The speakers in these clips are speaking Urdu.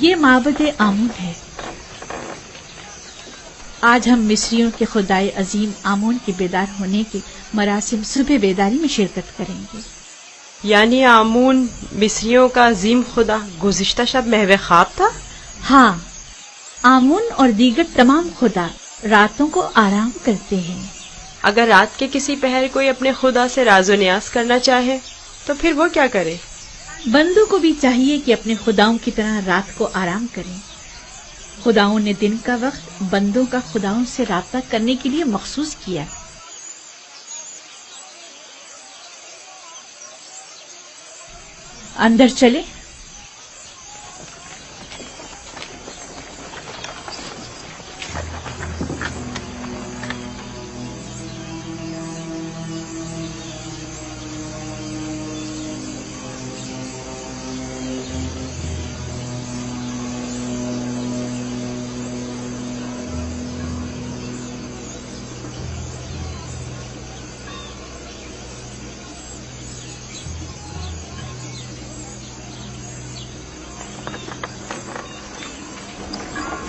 یہ معبد آمون ہے۔ آج ہم مصریوں کے خدائے عظیم آمون کے بیدار ہونے کے مراسم صبح بیداری میں شرکت کریں گے۔ یعنی آمون مصریوں کا عظیم خدا گزشتہ شب محو خواب تھا؟ ہاں، آمون اور دیگر تمام خدا راتوں کو آرام کرتے ہیں۔ اگر رات کے کسی پہر کوئی اپنے خدا سے راز و نیاز کرنا چاہے تو پھر وہ کیا کرے؟ بندوں کو بھی چاہیے کہ اپنے خداؤں کی طرح رات کو آرام کریں۔ خداؤں نے دن کا وقت بندوں کا خداؤں سے رابطہ کرنے کے لیے مخصوص کیا۔ اندر چلے۔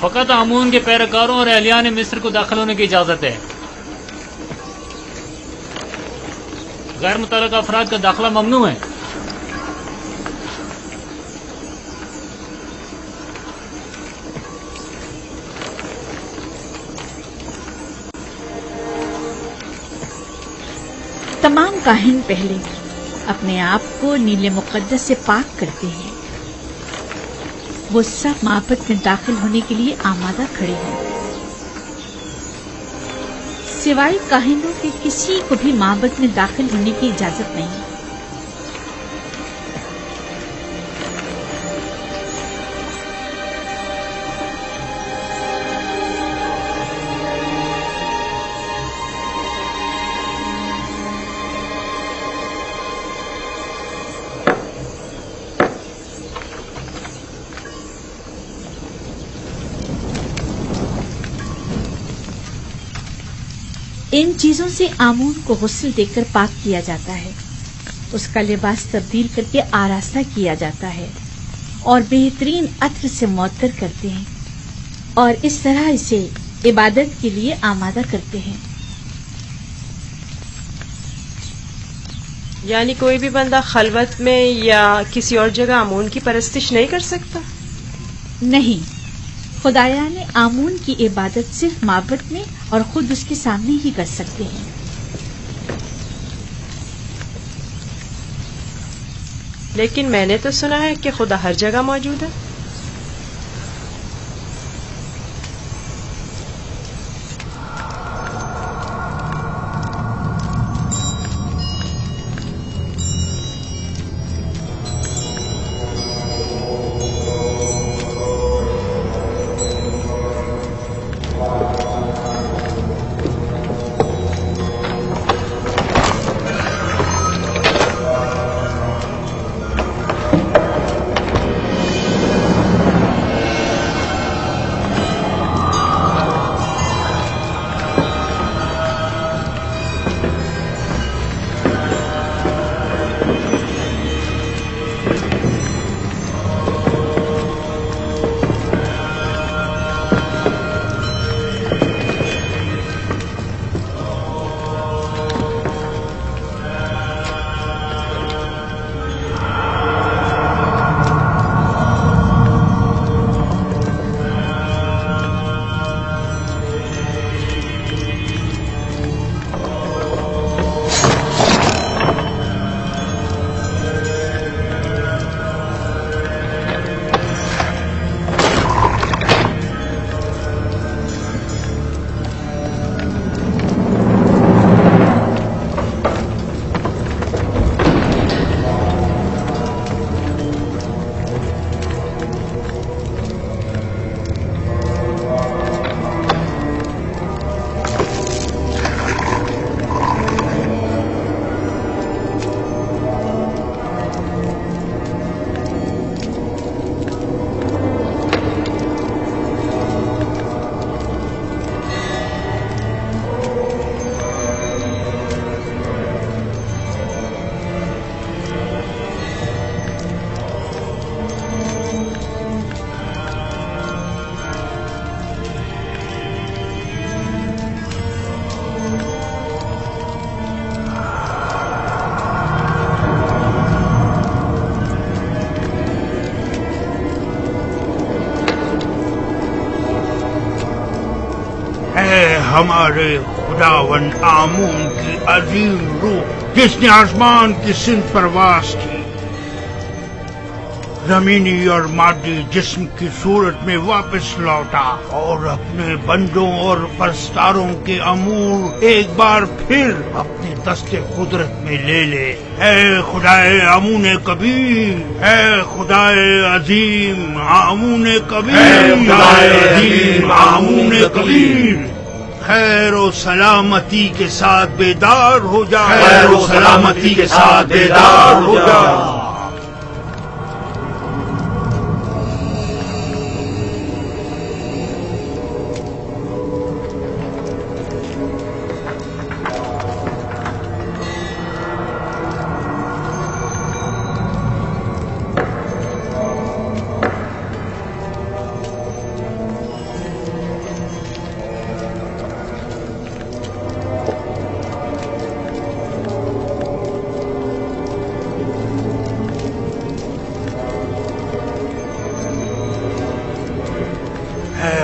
فقط آمون کے پیروکاروں اور اہلیان مصر کو داخل ہونے کی اجازت ہے۔ غیر متعلقہ افراد کا داخلہ ممنوع ہے۔ تمام کاہن پہلے اپنے آپ کو نیل مقدس سے پاک کرتے ہیں۔ وہ سب معبد میں داخل ہونے کے لیے آمادہ کھڑے ہیں۔ سوائے کاہنوں کے کسی کو بھی معبد میں داخل ہونے کی اجازت نہیں۔ ان چیزوں سے آمون کو غسل دے کر پاک کیا جاتا ہے، اس کا لباس تبدیل کر کے آراستہ کیا جاتا ہے اور بہترین عطر سے معطر کرتے ہیں، اور اس طرح اسے عبادت کے لیے آمادہ کرتے ہیں۔ یعنی کوئی بھی بندہ خلوت میں یا کسی اور جگہ آمون کی پرستش نہیں کر سکتا؟ نہیں، خدایان آمون کی عبادت صرف معبد میں اور خود اس کے سامنے ہی کر سکتے ہیں۔ لیکن میں نے تو سنا ہے کہ خدا ہر جگہ موجود ہے۔ ہمارے خداوند آمون کی عظیم روح جس نے آسمان کی سمت پرواز کی زمینی اور مادی جسم کی صورت میں واپس لوٹا اور اپنے بندوں اور پرستاروں کے امور ایک بار پھر اپنے دست قدرت میں لے لے۔ اے خدائے آمون کبیر، اے خدائے عظیم آمون کبیر، آمون کبیر، خیر و سلامتی کے ساتھ بیدار ہو جا، خیر و سلامتی کے ساتھ بیدار ہو جا۔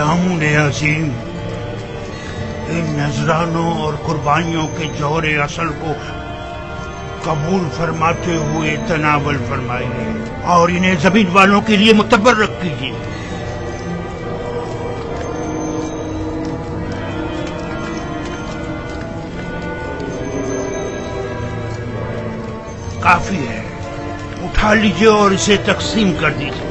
آمون عظیم، ان نذرانوں اور قربانیوں کے جوہر اصل کو قبول فرماتے ہوئے تناول فرمائیے اور انہیں زمین والوں کے لیے متبرک کیجیے۔ کافی ہے، اٹھا لیجیے اور اسے تقسیم کر دیجیے۔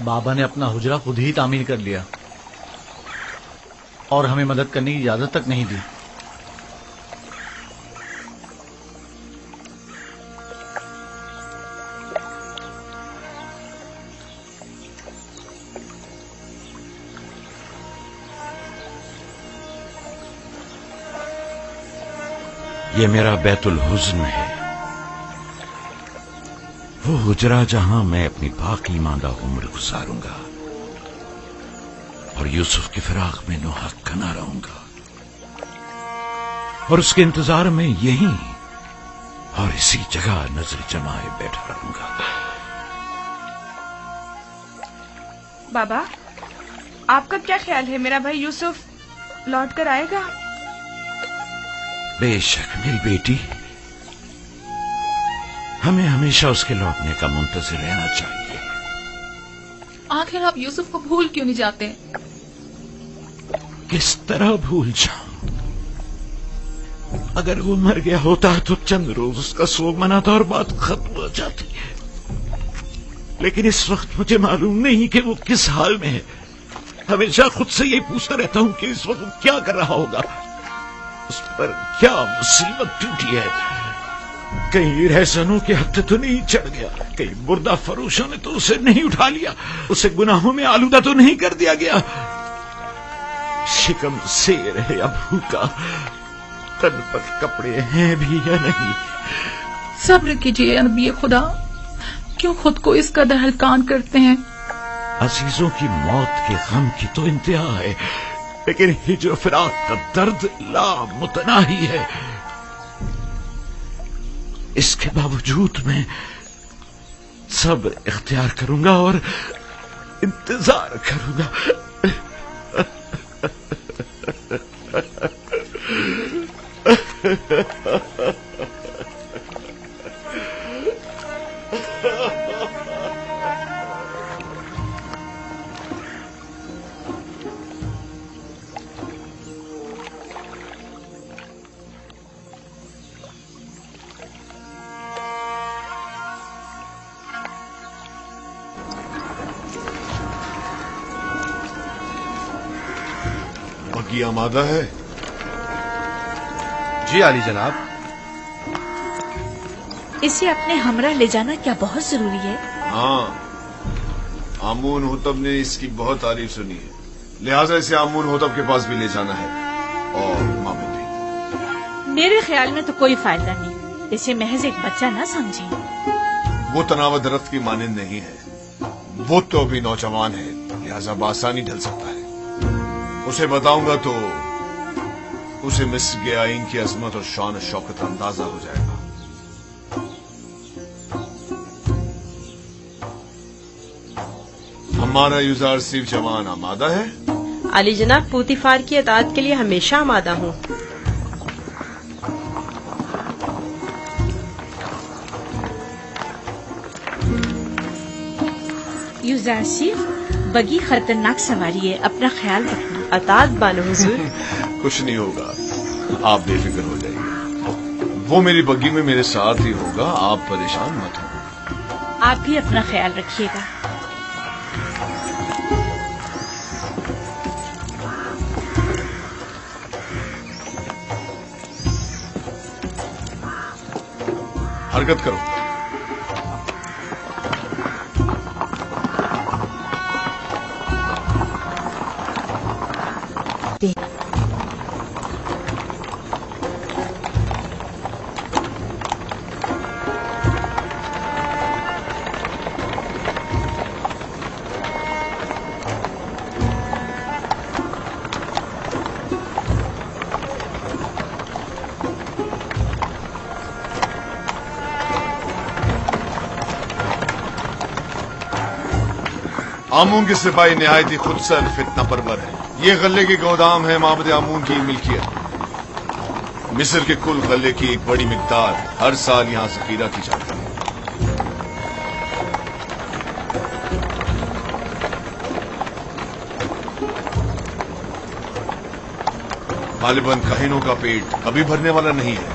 بابا نے اپنا حجرہ خود ہی تعمیر کر لیا اور ہمیں مدد کرنے کی اجازت تک نہیں دی. یہ میرا بیت الحزن ہے، وہ حجرہ جہاں میں اپنی باقی ماندہ عمر گزاروں گا اور یوسف کی فراق میں نوحق کنا رہوں گا، اور اس کے انتظار میں یہیں اور اسی جگہ نظر جمائے بیٹھا رہوں گا. بابا، آپ کا کیا خیال ہے، میرا بھائی یوسف لوٹ کر آئے گا؟ بے شک میری بیٹی، ہمیں ہمیشہ اس کے لوٹنے کا منتظر رہنا چاہیے. آخر آپ یوسف کو بھول کیوں نہیں جاتے؟ کس طرح بھول جاؤں؟ اگر وہ مر گیا ہوتا تو چند روز اس کا سوگ مناتا اور بات ختم ہو جاتی ہے، لیکن اس وقت مجھے معلوم نہیں کہ وہ کس حال میں ہے. ہمیشہ خود سے یہ پوچھتا رہتا ہوں کہ اس وقت وہ کیا کر رہا ہوگا، اس پر کیا مصیبت ٹوٹی ہے. کہیں رہزنوں کے ہتھے تو نہیں چڑھ گیا، کہیں مردہ فروشوں نے تو اسے نہیں اٹھا لیا، اسے گناہوں میں آلودہ تو نہیں کر دیا گیا. شکم سیر ہے یا بھوکا، تن پر کپڑے ہیں بھی یا نہیں. صبر کیجیے نبی خدا، کیوں خود کو اس قدر ہلکان کرتے ہیں؟ عزیزوں کی موت کے غم کی تو انتہا ہے، لیکن ہجر و فراق کا درد لا متناہی ہے. اس کے باوجود میں صبر اختیار کروں گا اور انتظار کروں گا. بگی آمادہ ہے؟ جی عالی جناب. اسے اپنے ہمراہ لے جانا کیا بہت ضروری ہے؟ ہاں، آمون ہوتب نے اس کی بہت تعریف سنی ہے، لہذا اسے آمون ہوتب کے پاس بھی لے جانا ہے. اور ماموں بھی. میرے خیال میں تو کوئی فائدہ نہیں، اسے محض ایک بچہ نہ سمجھیں. وہ تناوت درخت کی مانند نہیں ہے، وہ تو بھی نوجوان ہے، لہذا بآسانی ڈھل سکتا ہے. اسے بتاؤں گا تو اسے مصر کے آئین کی عظمت اور شان و شوکت اندازہ ہو جائے گا. ہمارا یوزار صرف جوان آمادہ ہے؟ علی جناب، پوتیفار کی اطاعت کے لیے ہمیشہ آمادہ ہوں. یوزار صرف بگی خطرناک سواری ہے، اپنا خیال رکھنا. اطاعت بانو حضور. کچھ نہیں ہوگا، آپ بے فکر ہو جائیے. وہ میری بگی میں میرے ساتھ ہی ہوگا، آپ پریشان مت ہوں. آپ بھی اپنا خیال رکھیے گا. حرکت کرو. آمون کے سپاہی نہایت ہی خود سر فتنہ پرور ہے. یہ غلے کے گودام ہے معبد آمون کی ملکیت. مصر کے کل غلے کی ایک بڑی مقدار ہر سال یہاں ذخیرہ کی جاتی ہے. غالباً کہینوں کا پیٹ کبھی بھرنے والا نہیں ہے.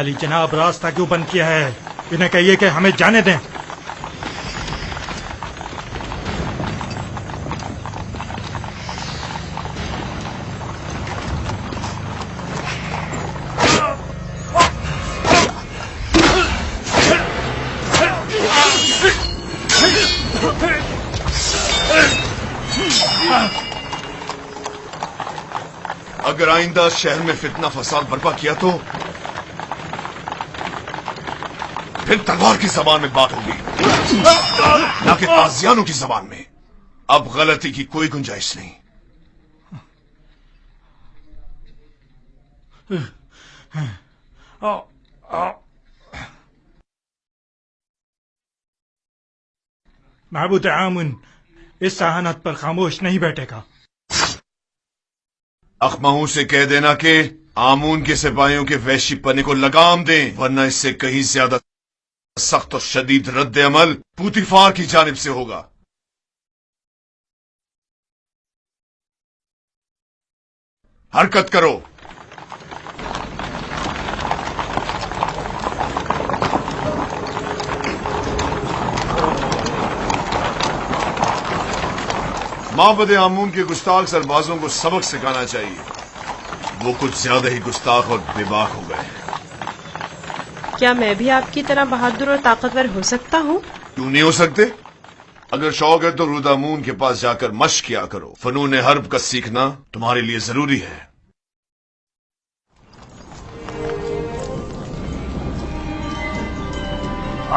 علی جناب راستہ کیوں بند کیا ہے؟ انہیں کہیے کہ ہمیں جانے دیں. اگر آئندہ شہر میں فتنہ فساد برپا کیا تو پھر تلوار کی زبان میں بات ہوگی نہ کہ تازیانوں کی زبان میں. اب غلطی کی کوئی گنجائش نہیں. معبود آمون اس سہانت پر خاموش نہیں بیٹھے گا. اخماہوں سے کہہ دینا کہ آمون کے سپاہیوں کے وحشی پنے کو لگام دیں، ورنہ اس سے کہیں زیادہ سخت اور شدید رد عمل پوتیفار کی جانب سے ہوگا. حرکت کرو. معبد آمون کے گستاخ سربازوں کو سبق سکھانا چاہیے. وہ کچھ زیادہ ہی گستاخ اور بے باک ہو گئے. کیا میں بھی آپ کی طرح بہادر اور طاقتور ہو سکتا ہوں؟ کیوں نہیں ہو سکتے؟ اگر شوق ہے تو رود آمون کے پاس جا کر مشق کیا کرو. فنون حرب کا سیکھنا تمہارے لیے ضروری ہے.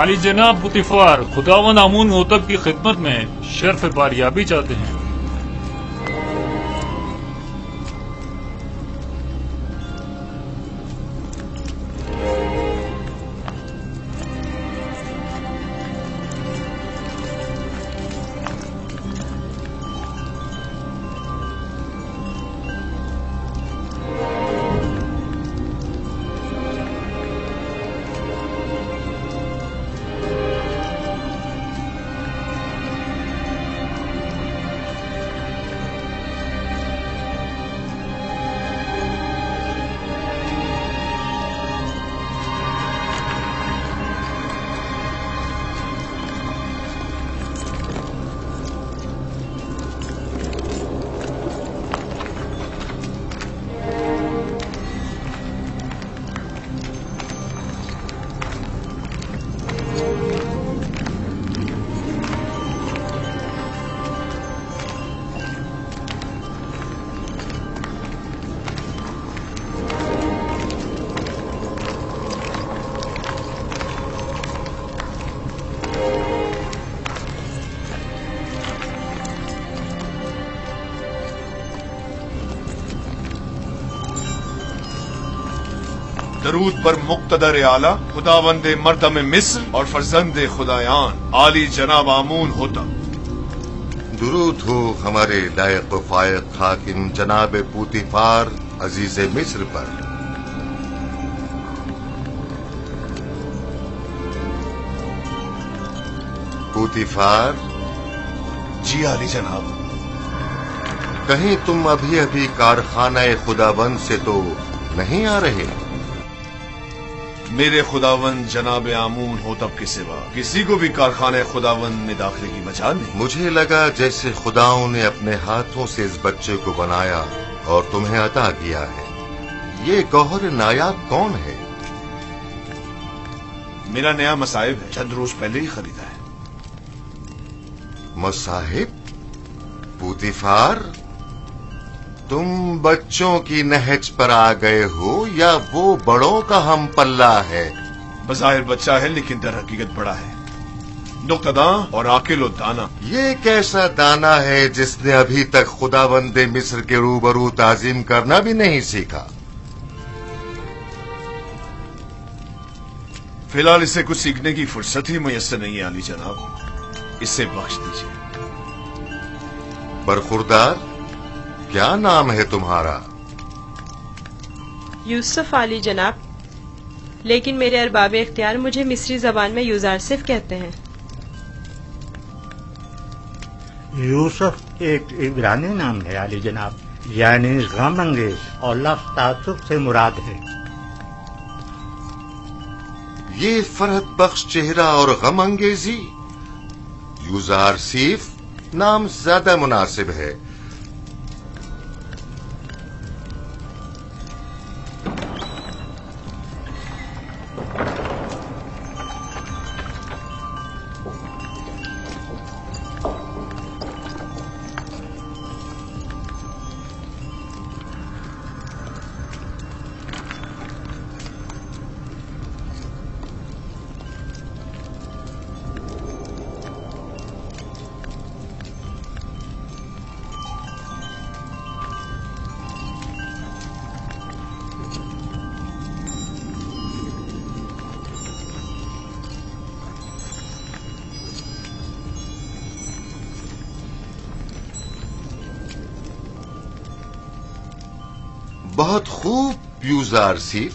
علی جناب پوتیفار خداوند آمون ہوتب کی خدمت میں شرف باریابی چاہتے ہیں. درود پر مقتدر اعلی خداوند مردم مصر اور فرزند خدایان عالی جناب آمون ہوتب. درود ہو ہمارے لائق و فائق حاکم جناب پوتیفار عزیز مصر پر. پوتیفار. جی عالی جناب. کہیں تم ابھی کارخانہ خداوند سے تو نہیں آ رہے؟ میرے خداوند جناب آمون ہوتب کے سوا کسی کو بھی کارخانہ خداوند میں داخلے کی مجال نہیں. مجھے لگا جیسے خداؤں نے اپنے ہاتھوں سے اس بچے کو بنایا اور تمہیں عطا کیا ہے. یہ گوہر نایاب کون ہے؟ میرا نیا مصاحب ہے، چند روز پہلے ہی خریدا ہے. مصاحب؟ پوتیفار تم بچوں کی نہج پر آ گئے ہو یا وہ بڑوں کا ہم پلہ ہے؟ بظاہر بچہ ہے لیکن در حقیقت بڑا ہے، نقطہداں اور عاقل و دانا. یہ کیسا دانا ہے جس نے ابھی تک خداوند مصر کے روبرو تعظیم کرنا بھی نہیں سیکھا؟ فی الحال اسے کچھ سیکھنے کی فرصت ہی میسر نہیں ہے علی جناب، اسے بخش دیجیے. برخوردار کیا نام ہے تمہارا؟ یوسف علی جناب، لیکن میرے ارباب اختیار مجھے مصری زبان میں یوزارسف کہتے ہیں. یوسف ایک عبرانی نام ہے علی جناب، یعنی غم انگیز، اور لفظ تعصب سے مراد ہے. یہ فرحت بخش چہرہ اور غم انگیزی، یوزارسیف نام زیادہ مناسب ہے۔ بہت خوب یوزارسیف،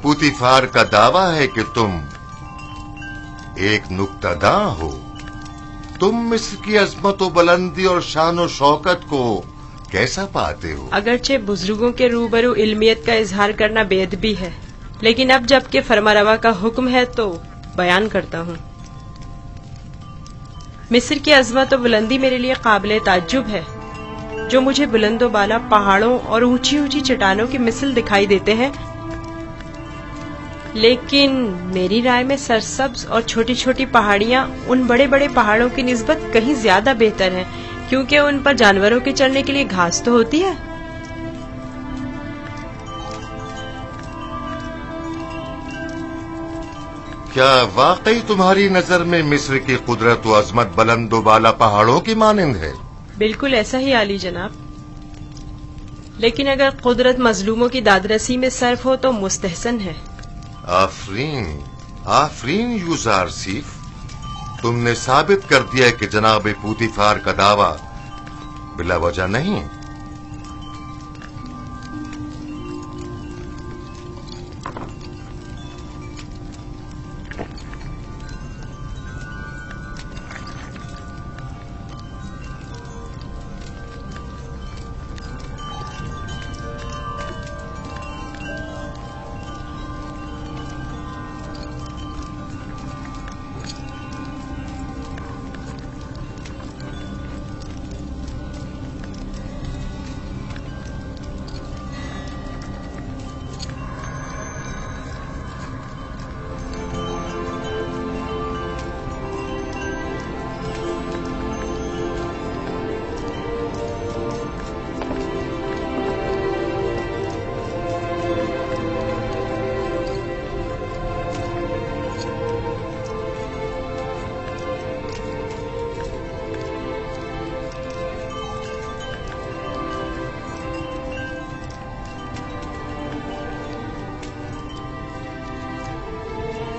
پوتیفار کا دعویٰ ہے کہ تم ایک نکتہ داں ہو۔ تم مصر کی عظمت و بلندی اور شان و شوکت کو کیسا پاتے ہو؟ اگرچہ بزرگوں کے روبرو علمیت کا اظہار کرنا بے ادبی ہے، لیکن اب جب کہ فرمانروا کا حکم ہے تو بیان کرتا ہوں۔ مصر کی عظمت و بلندی میرے لیے قابل تعجب ہے، جو مجھے بلند و بالا پہاڑوں اور اونچی اونچی چٹانوں کی مثل دکھائی دیتے ہیں، لیکن میری رائے میں سرسبز اور چھوٹی چھوٹی پہاڑیاں ان بڑے بڑے پہاڑوں کی نسبت کہیں زیادہ بہتر ہیں، کیونکہ ان پر جانوروں کے چرنے کے لیے گھاس تو ہوتی ہے۔ کیا واقعی تمہاری نظر میں مصر کی قدرت و عظمت بلند و بالا پہاڑوں کی مانند ہے؟ بالکل ایسا ہی عالی جناب، لیکن اگر قدرت مظلوموں کی دادرسی میں صرف ہو تو مستحسن ہے۔ آفرین آفرین یوزارسیف، تم نے ثابت کر دیا کہ جناب پوتیفار کا دعویٰ بلا وجہ نہیں۔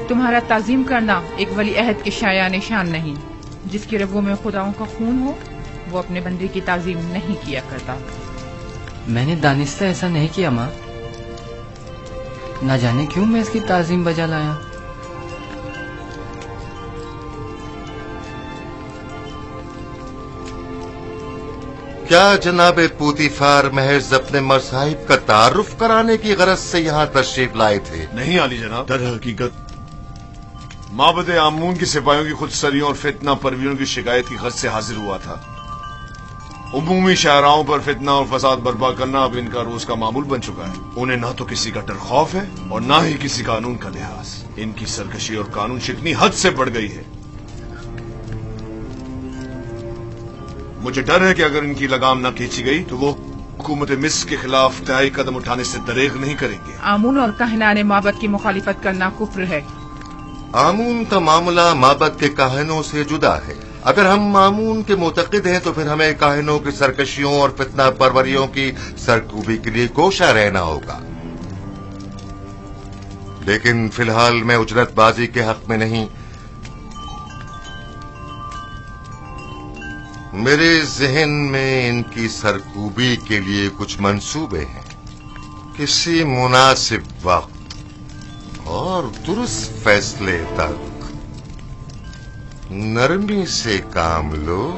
تمہارا تعظیم کرنا ایک ولی عہد کے شایع نشان نہیں۔ جس کی رگوں میں خداؤں کا خون ہو وہ اپنے بندے کی تعظیم نہیں کیا کرتا۔ میں نے دانستہ ایسا نہیں کیا ماں، نہ جانے کیوں میں اس کی تعظیم بجا لایا۔ کیا جناب پوتیفار محض اپنے مصاحب کا تعارف کرانے کی غرض سے یہاں تشریف لائے تھے؟ نہیں عالی جناب، در حقیقت معبد آمون کی سپاہیوں کی خودسریوں اور فتنہ پرویوں کی شکایت کی غرض سے حاضر ہوا تھا۔ عمومی شاہراہوں پر فتنہ اور فساد برپا کرنا اب ان کا روز کا معمول بن چکا ہے۔ انہیں نہ تو کسی کا ڈر خوف ہے اور نہ ہی کسی قانون کا لحاظ۔ ان کی سرکشی اور قانون شکنی حد سے بڑھ گئی ہے۔ مجھے ڈر ہے کہ اگر ان کی لگام نہ کھینچی گئی تو وہ حکومت مصر کے خلاف انتہائی قدم اٹھانے سے دریغ نہیں کریں گے۔ آمون اور کاہنان معبد کی مخالفت کرنا کفر ہے۔ آمون کا معاملہ معبد کے کاہنوں سے جدا ہے۔ اگر ہم آمون کے معتقد ہیں تو پھر ہمیں کاہنوں کی سرکشیوں اور فتنہ پروریوں کی سرکوبی کے لیے کوشاں رہنا ہوگا۔ لیکن فی الحال میں اجرت بازی کے حق میں نہیں۔ میرے ذہن میں ان کی سرکوبی کے لیے کچھ منصوبے ہیں۔ کسی مناسب وقت اور درست فیصلے تک نرمی سے کام لو۔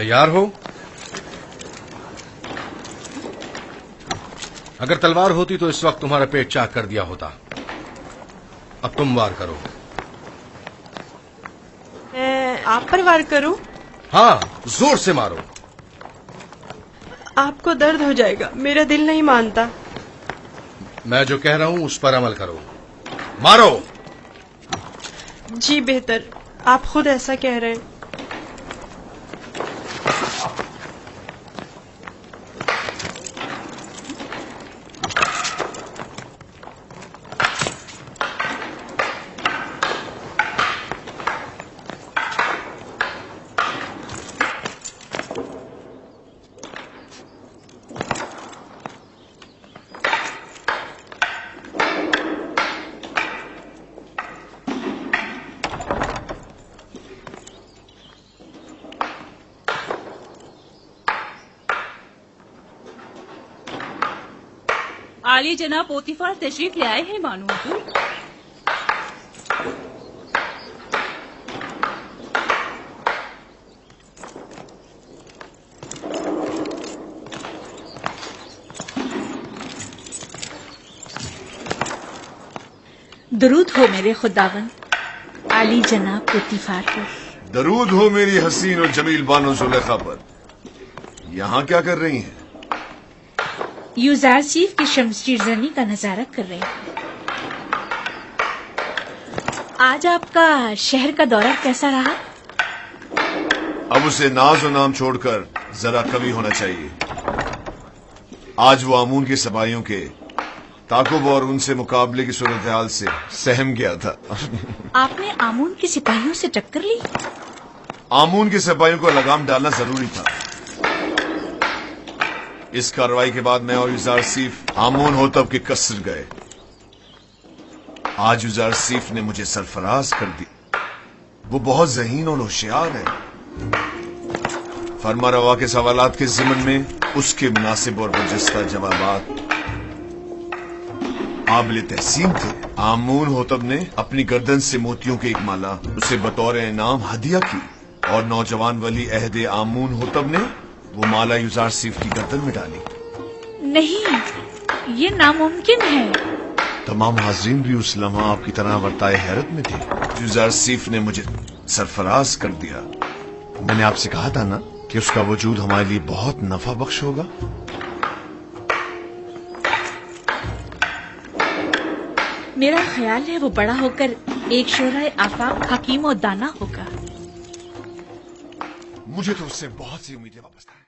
تیار ہو؟ اگر تلوار ہوتی تو اس وقت تمہارا پیٹ چاک کر دیا ہوتا. اب تم وار کرو. آپ پر وار کروں؟ ہاں، زور سے مارو. آپ کو درد ہو جائے گا، میرا دل نہیں مانتا. میں جو کہہ رہا ہوں اس پر عمل کرو. مارو. جی بہتر، آپ خود ایسا کہہ رہے ہیں. عالی جناب پوتیفار تشریف لے آئے ہیں بانو حضور. درود ہو میرے خداوند عالی جناب پوتیفار پر. درود ہو میری حسین اور جمیل بانو زلیخا پر. یہاں کیا کر رہی ہیں؟ یوزارسیف کی شمشیر زنی کا نظارہ کر رہے ہیں. آج آپ کا شہر کا دورہ کیسا رہا؟ اب اسے ناز و نام چھوڑ کر ذرا قوی ہونا چاہیے. آج وہ آمون کے سپاہیوں کے تعاقب اور ان سے مقابلے کی صورتحال سے سہم گیا تھا. آپ نے آمون کے سپاہیوں سے ٹکر لی؟ آمون کے سپاہیوں کو لگام ڈالنا ضروری تھا. اس کارروائی کے بعد میں اور یوزارسیف آمون ہوتب کے قصر گئے. آج یوزارسیف نے مجھے سرفراز کر دی. وہ بہت ذہین اور ہوشیار ہے. فرما روا کے سوالات کے ضمن میں اس کے مناسب اور برجستہ جوابات قابل تحسین تھے. آمون ہوتب نے اپنی گردن سے موتیوں کی ایک مالا اسے بطور انعام ہدیہ کی اور نوجوان ولی عہد آمون ہوتب نے وہ مالا یوزارسیف کی گردن میں ڈالی. نہیں، یہ ناممکن ہے. تمام حاضرین بھی اس لمحہ آپ کی طرح ورتائے حیرت میں تھے. یوزارسیف نے مجھے سرفراز کر دیا. میں نے آپ سے کہا تھا نا کہ اس کا وجود ہمارے لیے بہت نفع بخش ہوگا. میرا خیال ہے وہ بڑا ہو کر ایک شورائے آفاق حکیم و دانا ہوگا. مجھے تو اس سے بہت سی امیدیں وابستہ ہیں.